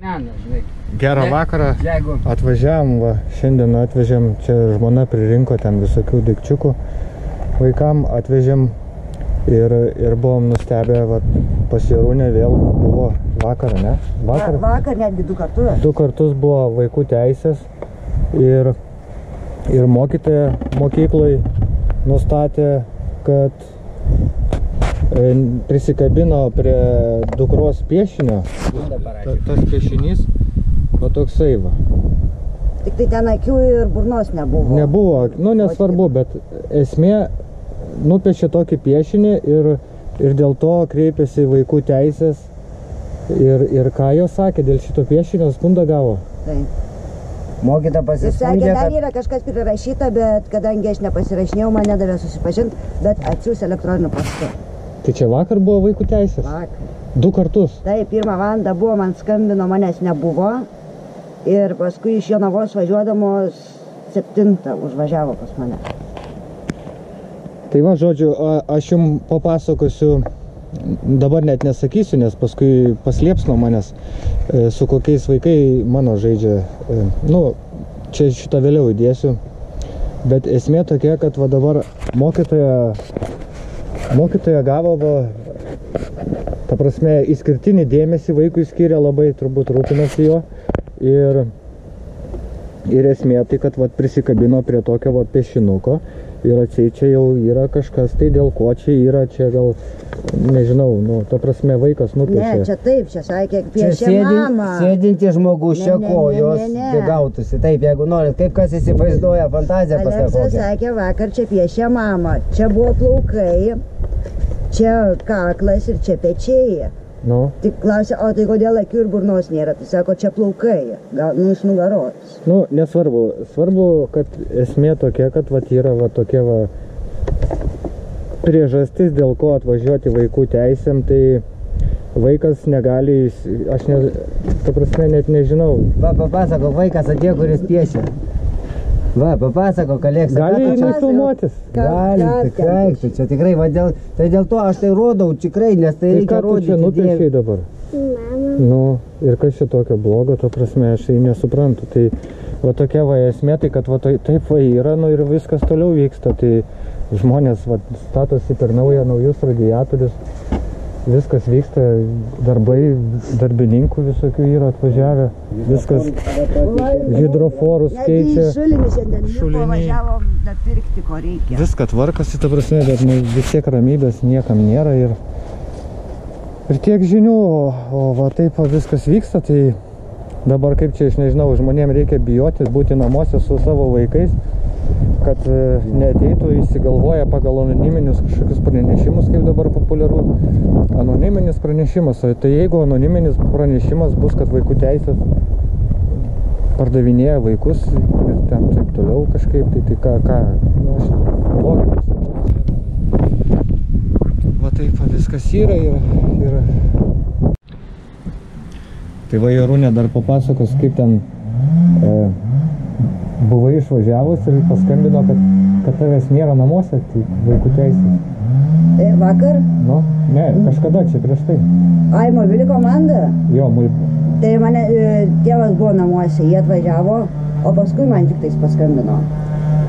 Gerą vakarą, atvažiavam, va, šiandien atvežėm, čia žmona pririnko ten visokių daikčiukų vaikam, atvežėm ir buvom nustebę, va, pas Jarūnę vėl buvo vakar, ne? Vakar netgi 2 kartus. 2 kartus buvo vaikų teisės ir mokytoja mokyklai nustatė, kad prisikabino prie dukros piešinio. Tas piešinys, va toksai va. Tik tai ten akių ir burnos nebuvo. Nebuvo, nu nesvarbu, bet esmė nupiešė tokį piešinį ir dėl to kreipėsi į vaikų teisės ir ką jos sakė, dėl šito piešinio skundą gavo. Taip. Mokyta pasiskundė, kad... Dar yra kažkas prirašyta, bet kadangi aš nepasirašinėjau, man nedavė susipažinti, bet atsiųs elektroniniu paštu. Tai čia vakar buvo vaikų teisės? Vakar. 2 kartus? Taip, 1 valandą buvo, man skambino, manęs nebuvo. Ir paskui iš Jonavos važiuodamos 7 užvažiavo pas mane. Tai va, žodžiu, aš jums papasakosiu, dabar net nesakysiu, nes paskui paslėps nuo manęs, su kokiais vaikai mano žaidžia. Nu, čia šitą vėliau įdėsiu. Bet esmė tokia, kad va dabar mokytoja gavo, va, ta prasme, išskirtinį dėmesį vaikui skiria, labai turbūt rūpinasi jo. Ir esmė tai, kad va, prisikabino prie tokio va, piešinuko. Ir atseit čia jau yra kažkas, tai dėl ko čia yra, čia gal, nežinau, nu, ta prasme, vaikas nupiešė. Ne, čia taip, čia sakė, piešė mama. Sėdinti žmogus čia kojos gautųsi. Taip, jeigu norit, kaip kas įsivaizduoja fantaziją pas ką kokią. Aleksas sakė, vakar čia piešė mama. Čia buvo plaukai, čia kaklas ir čia pečiai. Nu. Tik klausė, o tai kodėl akių ir burnos nėra? Tai sako, čia plaukai, gal nu iš nugaros. Nu, nesvarbu. Svarbu, kad esmė tokia, kad vat yra va tokia va priežastis, dėl ko atvažiuoti vaikų teisėm, tai vaikas negali, aš ne, ta prasme, net nežinau. Va, papasako, vaikas atėjo, kuris piešia. Va, papasako, Aleksa. Gali nufilmuotis? Gali, tikrai, čia tikrai, va, dėl to aš tai rodau, tikrai, nes tai reikia rodyti. Tai ką tu čia nupiešiai dabar? Mama. Nu, ir kas čia tokio blogo, ta prasme, aš tai nesuprantu. Tai va tokia va esmė, tai kad va taip va yra, nu ir viskas toliau vyksta. Tai žmonės va statosi per naujus radiatorius, viskas vyksta, darbai, darbininkų visokių yra atvažiavę, viskas hidroforus keičia. Šulinį šiandien lipo, važiavom pirkti, ko reikia. Viską tvarkasi, ta prasme, bet nu, vis tiek ramybės niekam nėra ir tiek žinių, o va taip va viskas vyksta, tai dabar kaip čia, aš nežinau, žmonėm reikia bijoti, būti namuose su savo vaikais, kad neateitų įsigalvoja pagal anoniminius kažkokius pranešimus, kaip dabar populiaru, anoniminis pranešimas. O tai jeigu anoniminis pranešimas bus, kad vaikų teisės pardavinėja vaikus ir ten taip toliau kažkaip, tai ką, nu, logikos. Va taip va viskas yra ir... Tai va Jarūnė dar papasakos, kaip ten buvai išvažiavus ir paskambino, kad tavęs nėra namuose, tai vaikų teisės. Vakar? Nu, ne, kažkada čia prieš tai. Ai, mobili komanda? Jo, Tai mane, tėvas buvo namuose, jie atvažiavo, o paskui man tik tais paskambino.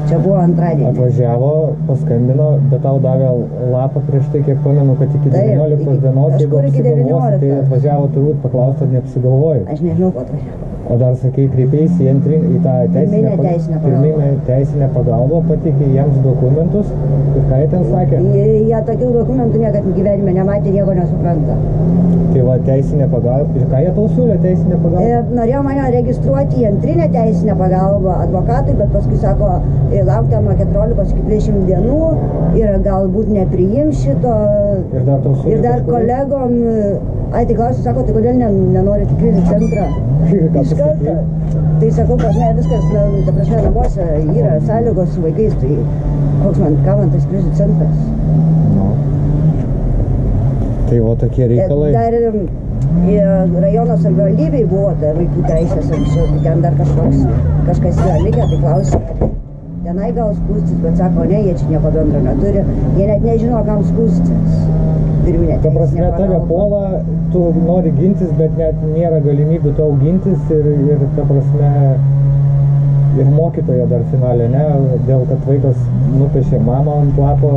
Čia buvo antradienį. Atvažiavo, paskambino, bet tau davė lapą prieš tai, kiek pamenu, kad iki 19 dienos, jeigu apsigalvosi, tai atvažiavo turbūt paklausti, ar neapsigalvoji. Aš nežinau, ko atvažiavo. O dar sakai, kreipėsi į tą pirminę teisinę pagalbą, patikė jiems dokumentus. Ir ką jie ten sakė? Jie tokių dokumentų niekad gyvenime nematė, nieko nesupranta. Tai va, teisinė pagalba. Ir ką jie tau siūlė teisinę pagalbą? Norėjo mane registruoti į antrinę teisinę pagalbą advokatui, bet paskui sako, laukti nuo 14 iki 20 dienų ir galbūt nepriims šito. Ir dar kolegom, tai klausiu, sako, tai kodėl nenorit į krizių centrą? Iš karto. Tai sakau, pas mane viskas, ta prasme, namuose yra sąlygos su vaikais, tai ką man tas krizių centras? No. Tai va tokie reikalai. Dar rajono savivaldybėj buvo vaikų teisės anksčiau, ten dar kažkas yra likę, tai klausia, tenai gal skųstis, bet sako, ne, jie čia nieko bendro neturi, jie net nežino, kam skųstis. ir jų Ta prasme, neteisinė tave pagalba. puola, tu nori gintis, bet net nėra galimybių tau gintis ir ta prasme, ir mokytoja dar finalė, ne, dėl kad vaikas nupiešė mamą ant lapo,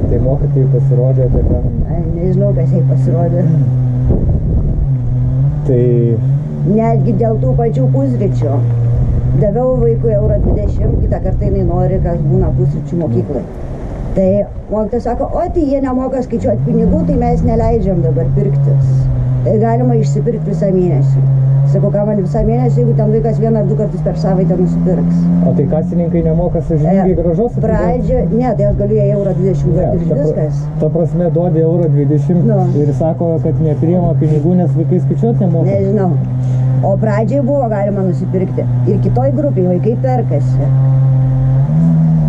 tai mokytojai pasirodė, kad ten... Ai, nežinau, kas jai pasirodė. Tai... Netgi dėl tų pačių pusryčių. Daviau vaikui €20, kitą kartą jinai nori, kas būna pusryčių mokyklai. Tai mokytojas sako, o tai jie nemoka skaičiuoti pinigų, tai mes neleidžiam dabar pirktis. Tai galima išsipirkti visą mėnesį. Sakau, ką man visą mėnesį, jeigu ten vaikas 1 ar 2 kartus per savaitę nusipirks. O tai kasininkai nemoka sąžiningai grąžos? Pradžia, ne, tai aš galiu jai €20 duoti ir viskas. Ta prasme, duodi €20 Nu. ir sako, kad nepriima pinigų, nes vaikai skaičiuoti nemoka. Nežinau. O pradžiai buvo galima nusipirkti. Ir kitoj grupiai vaikai perkasi.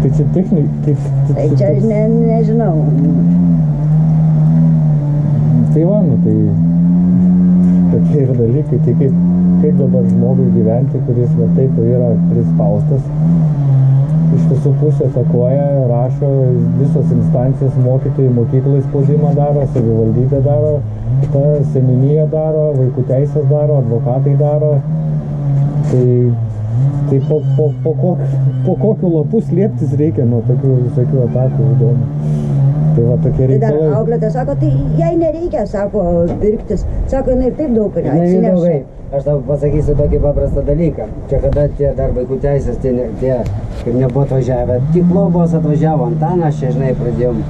Tai čia technikai... Tai čia aš nežinau. Tai va, nu tai... Tokie ir dalykai, tai kaip dabar žmogui gyventi, kuris va taip yra prispaustas. Iš visų pusių atakuoja, rašo, visos instancijos, mokytojai mokyklai spaudimą daro, savivaldybė daro, ta seniūnija daro, vaikų teisės daro, advokatai daro. Tai po kokiu lapų slėptis reikia nuo tokių visokių atakų įdomu. Tai va tokie Tai dar reikalai. auklėtė sako, tai jai nereikia, sako, pirktis. Sako, jinai ir taip daug atsineša. Aš tau pasakysiu tokį paprastą dalyką. Čia kada tie dar vaikų teisės, tie kaip nebuvo atvažiavę, tik globos atvažiavo Antanas, čia, žinai, pradėjom,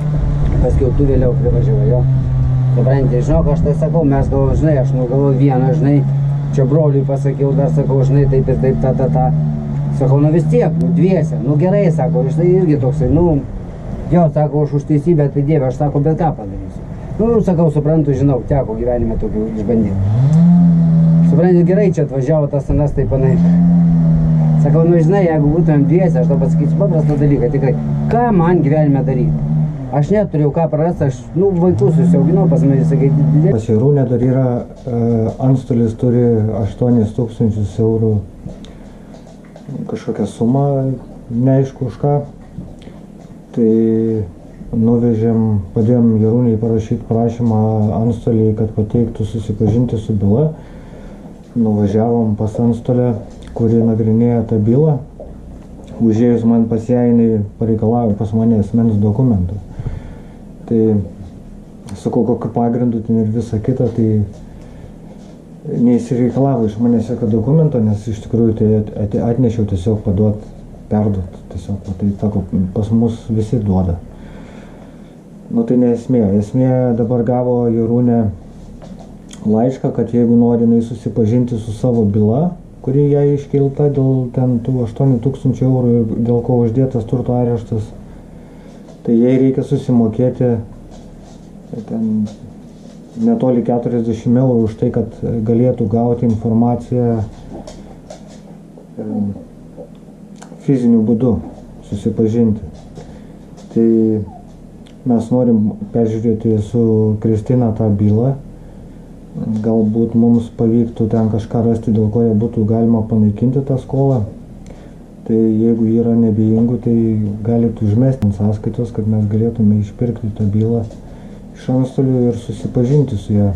paskiau tu vėliau privažiavai, jo. Supranti, žinok, aš tai sakau, mes galvojom, žinai, aš nugalvoju vieną, žinai, čia broliui pasakiau, dar sakau, žinai, taip ir taip, ta. Sakau, nu vis tiek, nu dviese, nu gerai, sako, štai irgi toksai, nu, jo, sako, aš už teisybę, tai Dieve, aš sako, bet ką padarysiu. Nu, sakau, suprantu, žinau, teko gyvenime tokių išbandyti. Supranti, gerai, čia atvažiavo tas anas, tai panai. Sakau, nu, žinai, jeigu būtumėm dviese, aš tau pasakysiu paprastą dalyką, tikrai, ką man gyvenime daryti? Aš neturėjau ką prarasti, aš, nu, vaikus susiauginau, pas mane, sakai, didelį. Pas Jarūnę dar yra, antstolis turi 8 000 eurų kažkokią sumą, neaišku už ką. Tai nuvežėm, padėjom Jarūnei parašyti prašymą antstoliai, kad pateiktų susipažinti su byla. Nuvažiavom pas antstolę, kuri nagrinėja tą bylą. Užėjus man pas ją, jinai pareikalavo pas mane asmens dokumentų. Tai sakau, kokiu pagrindu ten ir visa kita, tai neįsireikalavo iš manęs jokio dokumento, nes iš tikrųjų tai atnešiau tiesiog paduot, perduot. Tiesiog, tai sako, pas mus visi duoda. Nu tai ne esmė. Esmė dabar gavo Jarūnė laišką, kad jeigu nori jinai susipažinti su savo byla, kuri jai iškelta dėl ten tų 8 000 eurų ir dėl ko uždėtas turto areštas, tai jai reikia susimokėti ten netoli 40 eurų už tai, kad galėtų gauti informaciją fiziniu būdu, susipažinti. Tai mes norim peržiūrėti su Kristina tą bylą. Galbūt mums pavyktų ten kažką rasti, dėl ko ją būtų galima panaikinti tą skolą. Tai jeigu yra nebijingų, tai galite užmesti ant sąskaitos, kad mes galėtume išpirkti tą bylą iš antstolių ir susipažinti su ją.